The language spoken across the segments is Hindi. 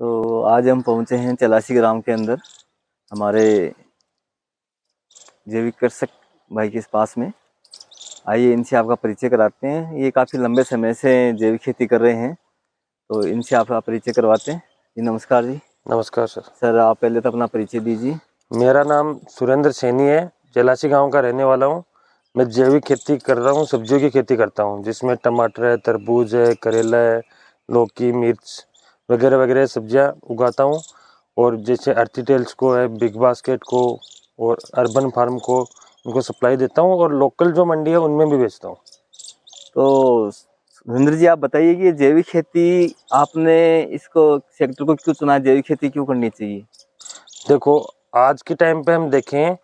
तो आज हम पहुंचे हैं चलासी ग्राम के अंदर हमारे जैविक कृषक भाई के पास में। आइए इनसे आपका परिचय कराते हैं। ये काफ़ी लंबे समय से जैविक खेती कर रहे हैं, तो इनसे आपका परिचय करवाते हैं। जी नमस्कार जी। नमस्कार सर। सर आप पहले तो अपना परिचय दीजिए। मेरा नाम सुरेंद्र सैनी है, चलासी गांव का रहने वाला हूं। मैं जैविक खेती कर रहा हूं, सब्जियों की खेती करता हूं, जिसमें टमाटर है, तरबूज है, करेला है, लौकी, मिर्च वगैरह वगैरह सब्जियां उगाता हूं। और जैसे अर्थिटेल्स को है, बिग बास्केट को और अर्बन फार्म को उनको सप्लाई देता हूं, और लोकल जो मंडी है उनमें भी बेचता हूं। तो सुरेंद्र जी आप बताइए कि जैविक खेती आपने इसको सेक्टर को क्यों चुना, जैविक खेती क्यों करनी चाहिए? देखो, आज के टाइम पे हम देखें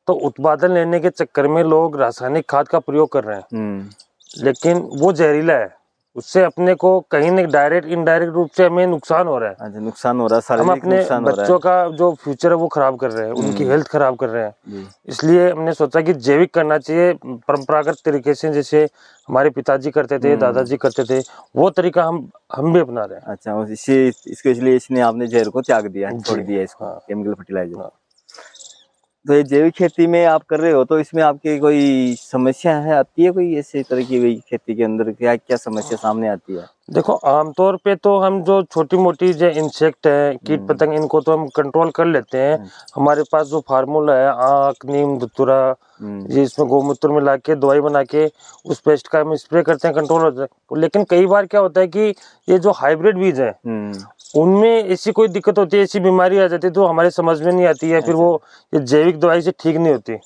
तो उत्पादन लेने के चक्कर में लोग रासायनिक खाद का प्रयोग कर रहे हैं, लेकिन वो जहरीला है। उससे अपने को कहीं न डायरेक्ट इनडायरेक्ट रूप से हमें नुकसान हो रहा है। अच्छा, नुकसान हो रहा है, हम शारीरिक अपने नुकसान हो रहा बच्चों का जो फ्यूचर है वो खराब कर रहे हैं, उनकी हेल्थ खराब कर रहे हैं। इसलिए हमने सोचा कि जैविक करना चाहिए, परंपरागत तरीके से, जैसे हमारे पिताजी करते थे, दादाजी करते थे, वो तरीका हम भी अपना रहे हैं। अच्छा, और इसलिए इसने आपने जहर को त्याग दिया, छोड़ दिया इसको, केमिकल फर्टिलाइजर। तो ये जैविक खेती में आप कर रहे हो, तो इसमें आपकी कोई समस्या है, आती है कोई ऐसी तरह की कोई खेती के अंदर क्या क्या समस्या सामने आती है? देखो, आमतौर पे तो हम जो छोटी मोटी जो इंसेक्ट है, कीट पतंग, इनको तो हम कंट्रोल कर लेते हैं। हमारे पास जो फार्मूला है, आक, नीम, धतूरा, ये इसमें गोमूत्र मिला के दवाई बना के उस पेस्ट का हम स्प्रे करते हैं, कंट्रोल होता है। लेकिन कई बार क्या होता है कि ये जो हाइब्रिड बीज है उनमें ऐसी कोई दिक्कत होती है, ऐसी बीमारी आ जाती है तो हमारे समझ में नहीं आती है, फिर वो ये जैविक दवाई से ठीक नहीं होती।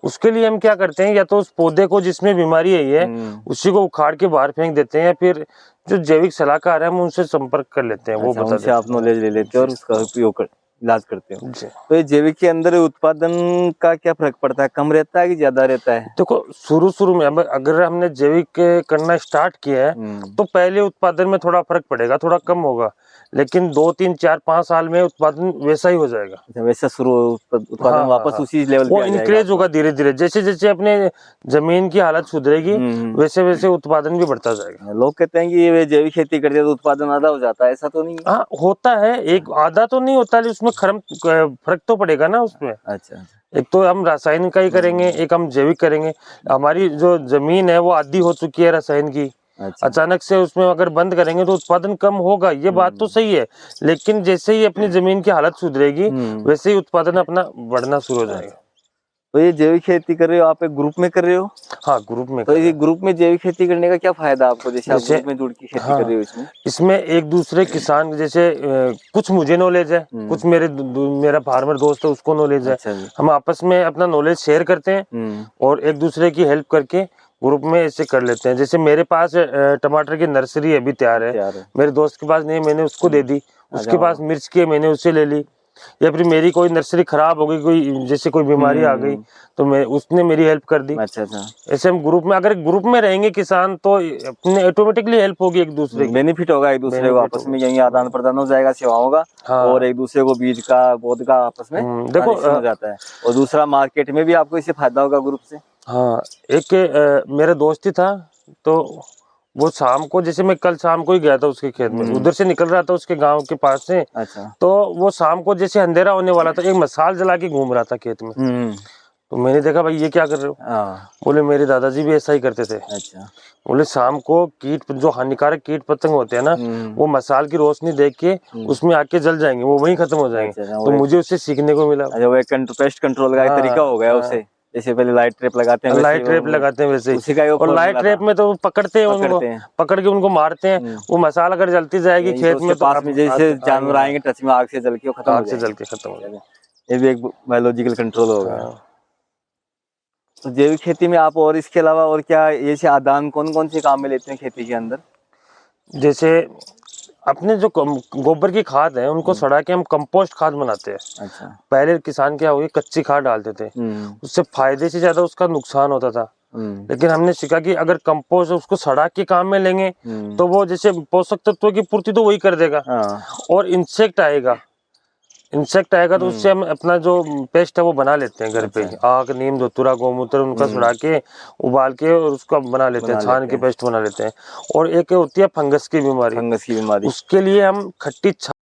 उसके लिए हम क्या करते हैं, या तो उस पौधे को जिसमें बीमारी है उसी को उखाड़ के बाहर फेंक देते हैं, या फिर जो जैविक सलाहकार है हम उनसे संपर्क कर लेते हैं। वो बता उनसे आप नॉलेज ले लेते हैं और उसका उपयोग कर इलाज करते हो। तो ये जैविक के अंदर उत्पादन का क्या फर्क पड़ता है, कम रहता है कि ज्यादा रहता है? देखो, शुरू में अगर हमने जैविक करना स्टार्ट किया है तो पहले उत्पादन में थोड़ा फर्क पड़ेगा, थोड़ा कम होगा, लेकिन 2, 3, 4, 5 साल में उत्पादन वैसा ही हो जाएगा। वैसा उत्पादन वापस उसी लेवल पे वो इंक्रीज होगा धीरे धीरे, जैसे जैसे अपने जमीन की हालत सुधरेगी वैसे वैसे उत्पादन भी बढ़ता जाएगा। लोग कहते हैं कि ये जैविक खेती करते हैं तो उत्पादन आधा हो जाता है, ऐसा तो नहीं? हाँ, होता है, एक आधा तो नहीं होता, उसमें फर्क तो पड़ेगा ना उसमें। अच्छा, एक तो हम रासायनिक का ही करेंगे, एक हम जैविक करेंगे। हमारी जो जमीन है वो आदी हो चुकी है रासायनिक की। अचानक से उसमें अगर बंद करेंगे तो उत्पादन कम होगा, ये बात तो सही है, लेकिन जैसे ही अपनी जमीन की हालत सुधरेगी वैसे ही उत्पादन अपना बढ़ना शुरू हो जाएगा। तो ये जैविक खेती कर रहे हो आप, एक ग्रुप में कर रहे हो? हाँ, ग्रुप में। तो ये ग्रुप में जैविक खेती करने का क्या फायदा आपको, जैसे आप ग्रुप में जुड़ के खेती कर रहे हो? इसमें एक दूसरे किसान, जैसे कुछ मुझे नॉलेज है, कुछ मेरा फार्मर दोस्त है उसको नॉलेज है। हम आपस में अपना नॉलेज शेयर करते हैं और एक दूसरे की हेल्प करके ग्रुप में ऐसे कर लेते हैं। जैसे मेरे पास टमाटर की नर्सरी अभी तैयार है, मेरे दोस्त के पास नहीं, मैंने उसको दे दी। उसके पास मिर्च की है, मैंने उससे ले ली। या फिर मेरी कोई नर्सरी खराब हो गई, कोई जैसे कोई बीमारी आ गई तो उसने मेरी हेल्प कर दी। अच्छा। ऐसे हम ग्रुप में, अगर ग्रुप में रहेंगे किसान तो अपने ऑटोमेटिकली हेल्प होगी, एक दूसरे की बेनिफिट होगा, एक दूसरे को आपस में यही आदान प्रदान हो जाएगा सेवाओं का। और एक दूसरे को बीज का, पौध का आपस में देखो हो जाता है। और दूसरा, मार्केट में भी आपको इससे फायदा होगा ग्रुप से। हाँ, एक मेरा दोस्त ही था, तो वो शाम को, जैसे मैं कल शाम को ही गया था उसके खेत में, उधर से निकल रहा था उसके गांव के पास से। अच्छा। तो वो शाम को जैसे अंधेरा होने वाला था, एक मसाल जला के घूम रहा था खेत में। तो मैंने देखा, भाई ये क्या कर रहे हो? बोले मेरे दादाजी भी ऐसा ही करते थे। अच्छा। बोले शाम को जो हानिकारक कीट पतंग होते हैं ना, वो मसाल की रोशनी देख के उसमें आके जल जाएंगे, वो वहीं खत्म हो जाएंगे। तो मुझे उससे सीखने को मिला। पेस्ट कंट्रोल का तरीका हो गया उसे, जैसे पहले लाइट ट्रैप लगाते हैं, वैसे ही। और लाइट ट्रैप में तो पकड़ते हैं उनको, पकड़ के उनको मारते हैं। वो मसाल अगर जलती जाएगी खेत में तो पास में जैसे जानवर आएंगे टच में, आग से जल के खत्म हो जाएगा। ये भी एक बायोलॉजिकल कंट्रोल होगा। तो जैविक खेती में आप और इसके अलावा और क्या ये आदान कौन कौन से काम में लेते हैं खेती के अंदर? जैसे अपने जो गोबर की खाद है उनको सड़ा के हम कंपोस्ट खाद बनाते हैं। अच्छा। पहले किसान क्या हुए, कच्ची खाद डालते थे, उससे फायदे से ज्यादा उसका नुकसान होता था। लेकिन हमने सीखा कि अगर कंपोस्ट उसको सड़ा के काम में लेंगे तो वो जैसे पोषक तत्वों की पूर्ति तो वही कर देगा। और इंसेक्ट आएगा तो उससे हम अपना जो पेस्ट है वो बना लेते हैं घर पे। आक, नीम, धतूरा, गोमूत्र उनका सड़ा के, उबाल के और उसका बना लेते हैं, छान के पेस्ट बना लेते हैं। और एक होती है फंगस की बीमारी, उसके लिए हम खट्टी